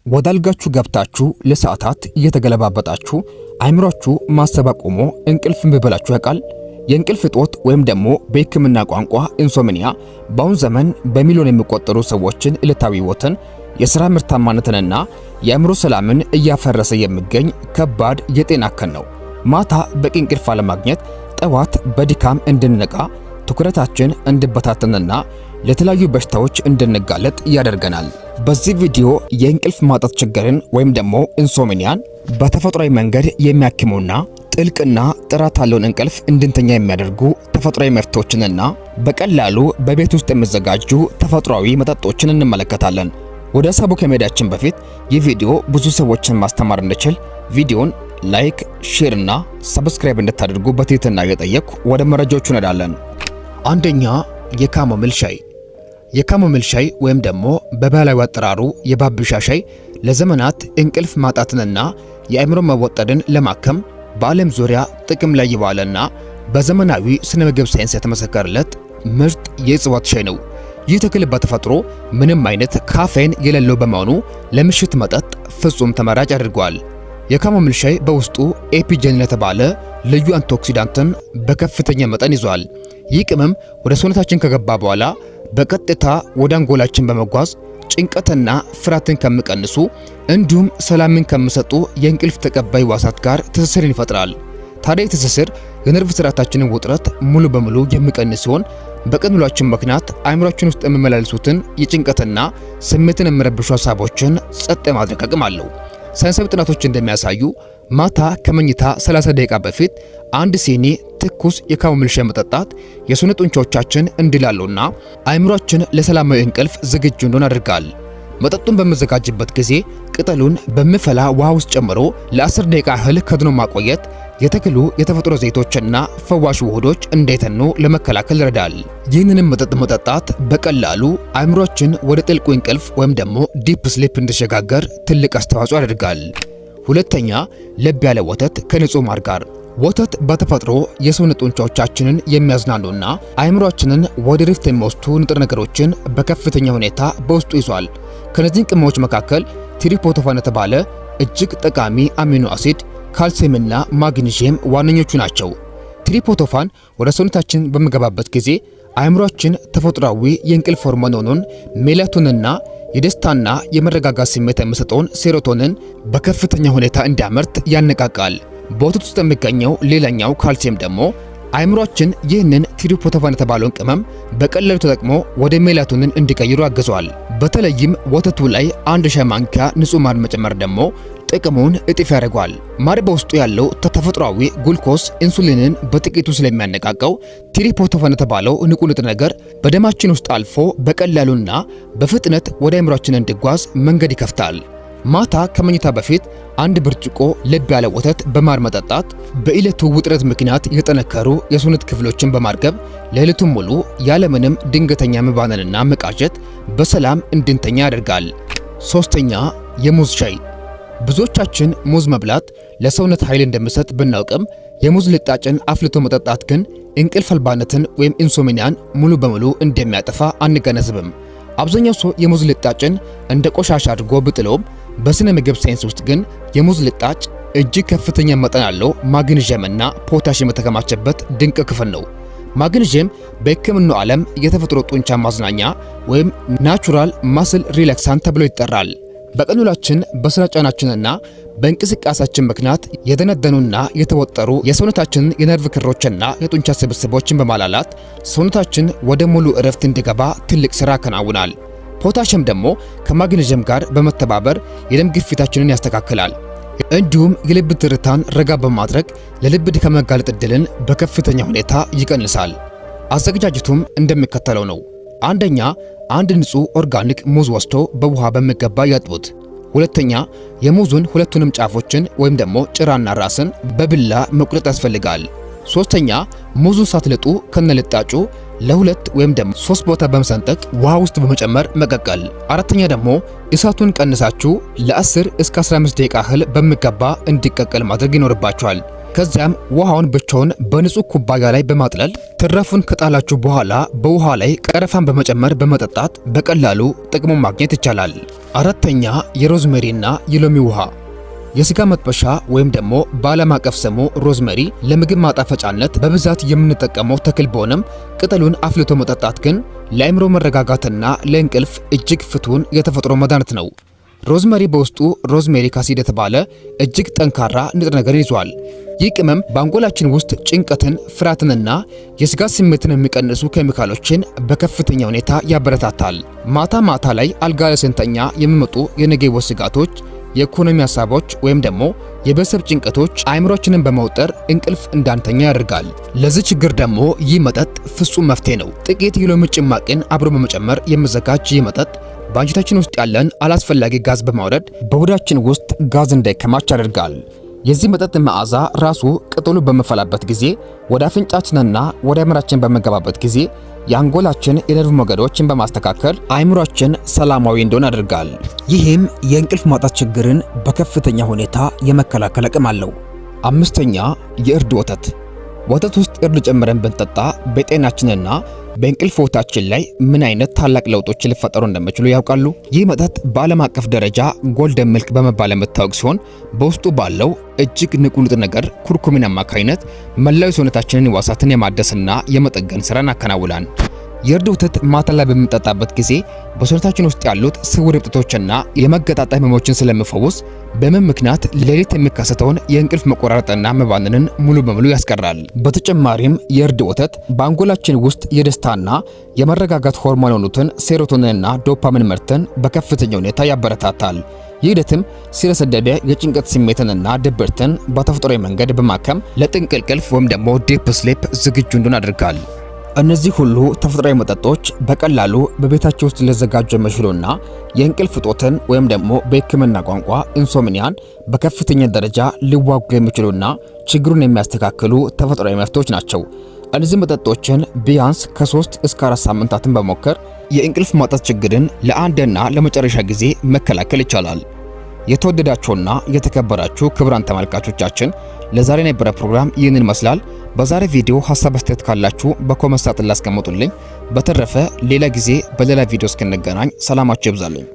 ወዳልጋችሁ ገብታችሁ ለሰዓታት እየተገለባበጣችሁ አይምሮአችሁ ማሰብ አቁሞ እንቅልፍ እምብላችሁ ያውቃል? የእንቅልፍ እጦት ወይም ደግሞ በሕክምና ቋንቋ ኢንሶምኒያ በአሁን ዘመን በሚሊዮን የሚቆጠሩ ሰዎችን ዕለታዊ ሕይወትን፣ የሥራ ምርታማነትንና የአእምሮ ሰላምን እያፈረሰ የሚገኝ ከባድ የጤና እክል ነው። ማታ በቂ እንቅልፍ አለማግኘት ጠዋት በድካም እንድንነቃ፣ ትኩረታችን እንዲበታተንና ለተለያዩ በሽታዎች እንድንጋለጥ ያደርገናል። በዚህ ቪዲዮ የእንቅልፍ ማጣት ችግርን ወይም ደግሞ ኢንሶምኒያን በተፈጥሯዊ መንገድ የሚያክሙና ጥልቅና ጥራት ያለውን እንቅልፍ እንድንተኛ የሚያደርጉ ተፈጥሯዊ መፍትሄዎችንና በቀላሉ በቤት ውስጥ የሚዘጋጁ ተፈጥሯዊ መጠጦችን እንመለከታለን። ወደ ሀሳቡ ከመሄዳችን በፊት ይህ ቪዲዮ ብዙ ሰዎችን ማስተማር እንዲችል ቪዲዮን ላይክ፣ ሼር እና ሰብስክራይብ እንድታደርጉ በትህትና እየጠየቅኩ ወደ መረጃዎቹ እንሄዳለን። አንደኛ፣ የካሞሚል ሻይ። የካሞሚል ሻይ ወይም ደግሞ በባህላዊ አጠራሩ የባብሻ ሻይ ለዘመናት እንቅልፍ ማጣትንና የአእምሮ መወጠድን ለማከም በዓለም ዙሪያ ጥቅም ላይ የዋለና በዘመናዊ ስነ ምግብ ሳይንስ የተመሰከረለት ምርጥ የእጽዋት ሻይ ነው። ይህ ተክል በተፈጥሮ ምንም አይነት ካፌን የሌለው በመሆኑ ለምሽት መጠጥ ፍጹም ተመራጭ ያደርገዋል። የካሞሚል ሻይ በውስጡ ኤፒጀን የተባለ ልዩ አንቲኦክሲዳንትን በከፍተኛ መጠን ይዟል። ይህ ቅመም ወደ ሰውነታችን ከገባ በኋላ በቀጥታ ወደ አንጎላችን በመጓዝ ጭንቀትና ፍርሃትን ከሚቀንሱ እንዲሁም ሰላምን ከሚሰጡ የእንቅልፍ ተቀባይ ሕዋሳት ጋር ትስስርን ይፈጥራል። ታዲያ ትስስር የነርቭ ስርዓታችንን ውጥረት ሙሉ በሙሉ የሚቀንስ ሲሆን በቀን ውሏችን ምክንያት አእምሯችን ውስጥ የሚመላለሱትን የጭንቀትና ስሜትን የሚረብሹ ሀሳቦችን ጸጥ የማድረግ አቅም አለው። ሳይንሳዊ ጥናቶች እንደሚያሳዩ ማታ ከመኝታ 30 ደቂቃ በፊት አንድ ሲኒ ትኩስ የካሞሚል ሻይ መጠጣት የሰውነት ጡንቻዎቻችን እንዲላሉና አእምሯችን ለሰላማዊ እንቅልፍ ዝግጁ እንዲሆን ያደርጋል። መጠጡን በሚዘጋጅበት ጊዜ ቅጠሉን በሚፈላ ውሃ ውስጥ ጨምሮ ለ10 ደቂቃ ያህል ከድኖ ማቆየት የተክሉ የተፈጥሮ ዘይቶችና ፈዋሽ ውህዶች እንዳይተኑ ለመከላከል ይረዳል። ይህንንም መጠጥ መጠጣት በቀላሉ አእምሯችን ወደ ጥልቁ እንቅልፍ ወይም ደግሞ ዲፕ ስሊፕ እንዲሸጋገር ትልቅ አስተዋጽኦ ያደርጋል። ሁለተኛ፣ ለብ ያለ ወተት ከንጹህ ማር ጋር። ወተት በተፈጥሮ የሰውነት ጡንቻዎቻችንን የሚያዝናኑና አእምሯችንን ወደ ረፍት የሚወስዱ ንጥረ ነገሮችን በከፍተኛ ሁኔታ በውስጡ ይዟል። ከነዚህ ቅመሞች መካከል ትሪፕቶፋን የተባለ እጅግ ጠቃሚ አሚኖ አሲድ፣ ካልሲየምና ማግኒዥየም ዋነኞቹ ናቸው። ትሪፕቶፋን ወደ ሰውነታችን በሚገባበት ጊዜ አእምሯችን ተፈጥሯዊ የእንቅልፍ ሆርሞኑን ሜላቶንንና የደስታና የመረጋጋት ስሜት የሚሰጠውን ሴሮቶንን በከፍተኛ ሁኔታ እንዲያመርት ያነቃቃል። በወተት ውስጥ የሚገኘው ሌላኛው ካልሲየም ደግሞ አእምሯችን ይህንን ትሪፕቶፋን የተባለውን ቅመም በቀላሉ ተጠቅሞ ወደ ሜላቶንን እንዲቀይሩ ያግዘዋል። በተለይም ወተቱ ላይ አንድ ሻይ ማንኪያ ንጹህ ማር መጨመር ደግሞ ጥቅሙን እጥፍ ያደርገዋል። ማር በውስጡ ያለው ተፈጥሯዊ ግሉኮስ ኢንሱሊንን በጥቂቱ ስለሚያነቃቀው ትሪፕቶፋን የተባለው ንቁ ንጥረ ነገር በደማችን ውስጥ አልፎ በቀላሉና በፍጥነት ወደ አእምሯችን እንዲጓዝ መንገድ ይከፍታል። ማታ ከመኝታ በፊት አንድ ብርጭቆ ለብ ያለ ወተት በማር መጠጣት በዕለቱ ውጥረት ምክንያት የጠነከሩ የሰውነት ክፍሎችን በማርገብ ለዕለቱን ሙሉ ያለምንም ድንገተኛ መባነንና መቃዠት በሰላም እንድንተኛ ያደርጋል። ሶስተኛ፣ የሙዝ ሻይ። ብዙዎቻችን ሙዝ መብላት ለሰውነት ኃይል እንደሚሰጥ ብናውቅም የሙዝ ልጣጭን አፍልቶ መጠጣት ግን እንቅልፍ አልባነትን ወይም ኢንሶምኒያን ሙሉ በሙሉ እንደሚያጠፋ አንገነዘብም። አብዛኛው ሰው የሙዝ ልጣጭን እንደ ቆሻሻ አድርጎ ብጥሎም በስነ ምግብ ሳይንስ ውስጥ ግን የሙዝ ልጣጭ እጅግ ከፍተኛ መጠን ያለው ማግኒዥየምና ፖታሽየም የተከማቸበት ድንቅ ክፍል ነው። ማግኒዥየም በሕክምናው ዓለም የተፈጥሮ ጡንቻ ማዝናኛ ወይም ናቹራል ማስል ሪላክሳንት ተብሎ ይጠራል። በቀን ውሏችን በስራ ጫናችንና በእንቅስቃሴያችን ምክንያት የደነደኑና የተወጠሩ የሰውነታችንን የነርቭ ክሮችና የጡንቻ ስብስቦችን በማላላት ሰውነታችን ወደ ሙሉ እረፍት እንዲገባ ትልቅ ሥራ ያከናውናል። ፖታሽየም ደግሞ ከማግኒዥየም ጋር በመተባበር የደም ግፊታችንን ያስተካክላል። እንዲሁም የልብ ትርታን ረጋ በማድረግ ለልብ ድካም መጋለጥ ዕድልን በከፍተኛ ሁኔታ ይቀንሳል። አዘገጃጀቱም እንደሚከተለው ነው። አንደኛ፣ አንድ ንጹህ ኦርጋኒክ ሙዝ ወስዶ በውሃ በሚገባ ያጥቡት። ሁለተኛ፣ የሙዙን ሁለቱንም ጫፎችን ወይም ደግሞ ጭራና ራስን በቢላ መቁረጥ ያስፈልጋል። ሶስተኛ፣ ሙዙን ሳትልጡ ከነልጣጩ ለሁለት ወይም ደግሞ 3 ቦታ በመሰንጠቅ ውሃ ውስጥ በመጨመር መቀቀል። አራተኛ ደግሞ እሳቱን ቀንሳችሁ ለ10 እስከ 15 ደቂቃ ያህል በሚገባ እንዲቀቀል ማድረግ ይኖርባችኋል። ከዚያም ውሃውን ብቻውን በንጹህ ኩባያ ላይ በማጥለል ትረፉን ከጣላችሁ በኋላ በውሃ ላይ ቀረፋን በመጨመር በመጠጣት በቀላሉ ጥቅሙን ማግኘት ይቻላል። አራተኛ የሮዝሜሪና የሎሚ ውሃ። የስጋ መጥበሻ ወይም ደግሞ በዓለም አቀፍ ስሙ ሮዝሜሪ ለምግብ ማጣፈጫነት በብዛት የምንጠቀመው ተክል ቢሆንም ቅጠሉን አፍልቶ መጠጣት ግን ለአእምሮ መረጋጋትና ለእንቅልፍ እጅግ ፍቱን የተፈጥሮ መድኃኒት ነው። ሮዝሜሪ በውስጡ ሮዝሜሪክ አሲድ የተባለ እጅግ ጠንካራ ንጥረ ነገር ይዟል። ይህ ቅመም በአንጎላችን ውስጥ ጭንቀትን፣ ፍርሃትንና የስጋት ስሜትን የሚቀንሱ ኬሚካሎችን በከፍተኛ ሁኔታ ያበረታታል። ማታ ማታ ላይ አልጋ ላይ ስንተኛ የሚመጡ የነገው ስጋቶች፣ የኢኮኖሚ ሀሳቦች ወይም ደግሞ የቤተሰብ ጭንቀቶች አእምሮችንን በመውጠር እንቅልፍ እንዳንተኛ ያደርጋል። ለዚህ ችግር ደግሞ ይህ መጠጥ ፍጹም መፍትሄ ነው። ጥቂት የሎሚ ጭማቂን አብሮ በመጨመር የሚዘጋጅ ይህ መጠጥ በአንጀታችን ውስጥ ያለን አላስፈላጊ ጋዝ በማውረድ በሆዳችን ውስጥ ጋዝ እንዳይከማች ያደርጋል። የዚህ መጠጥ መዓዛ ራሱ ቅጠሉ በመፈላበት ጊዜ ወደ አፍንጫችንና ወደ አእምሯችን በመገባበት ጊዜ የአንጎላችን የነርቭ ሞገዶችን በማስተካከል አእምሯችን ሰላማዊ እንዲሆን ያደርጋል። ይህም የእንቅልፍ ማጣት ችግርን በከፍተኛ ሁኔታ የመከላከል አቅም አለው። አምስተኛ የእርድ ወተት። ወተት ውስጥ እርድ ጨምረን ብንጠጣ በጤናችንና በእንቅልፍ ሕይወታችን ላይ ምን አይነት ታላቅ ለውጦች ሊፈጠሩ እንደሚችሉ ያውቃሉ? ይህ መጠጥ በዓለም አቀፍ ደረጃ ጎልደን ሚልክ በመባል የሚታወቅ ሲሆን በውስጡ ባለው እጅግ ንቁ ንጥረ ነገር ኩርኩሚን አማካኝነት መላው የሰውነታችንን ሕዋሳትን የማደስና የመጠገን ስራን ያከናውናል። የእርድ ወተት ማታ ላይ በምንጠጣበት ጊዜ በሰውነታችን ውስጥ ያሉት ስውር እብጠቶችና የመገጣጠም ህመሞችን ስለሚፈውስ በህመም ምክንያት ሌሊት የሚከሰተውን የእንቅልፍ መቆራረጥና መባነንን ሙሉ በሙሉ ያስቀራል። በተጨማሪም የእርድ ወተት በአንጎላችን ውስጥ የደስታና የመረጋጋት ሆርሞን የሆኑትን ሴሮቶኒንና ዶፓሚን ምርትን በከፍተኛ ሁኔታ ያበረታታል። ይህ ሂደትም ስር የሰደደ የጭንቀት ስሜትንና ድብርትን በተፈጥሯዊ መንገድ በማከም ለጥልቅ እንቅልፍ ወይም ደግሞ ዲፕ ስሊፕ ዝግጁ እንዲሆን ያደርጋል። እነዚህ ሁሉ ተፈጥሯዊ መጠጦች በቀላሉ በቤታቸው ውስጥ ሊዘጋጁ የሚችሉና የእንቅልፍ እጦትን ወይም ደግሞ በሕክምና ቋንቋ ኢንሶምኒያን በከፍተኛ ደረጃ ሊዋጉ የሚችሉና ችግሩን የሚያስተካክሉ ተፈጥሯዊ መፍትሄዎች ናቸው። እነዚህ መጠጦችን ቢያንስ ከ3 እስከ 4 ሳምንታትን በመሞከር የእንቅልፍ ማጣት ችግርን ለአንድና ለመጨረሻ ጊዜ መከላከል ይቻላል። የተወደዳችሁና የተከበራችሁ ክቡራን ተመልካቾቻችን ለዛሬ የነበረ ፕሮግራም ይህንን ይመስላል። በዛሬ ቪዲዮ ሐሳብ አስተያየት ካላችሁ በኮሜንት ሳጥን ላይ አስቀምጡልኝ። በተረፈ ሌላ ጊዜ በሌላ ቪዲዮ እስክንገናኝ ሰላማችሁ ይብዛልኝ።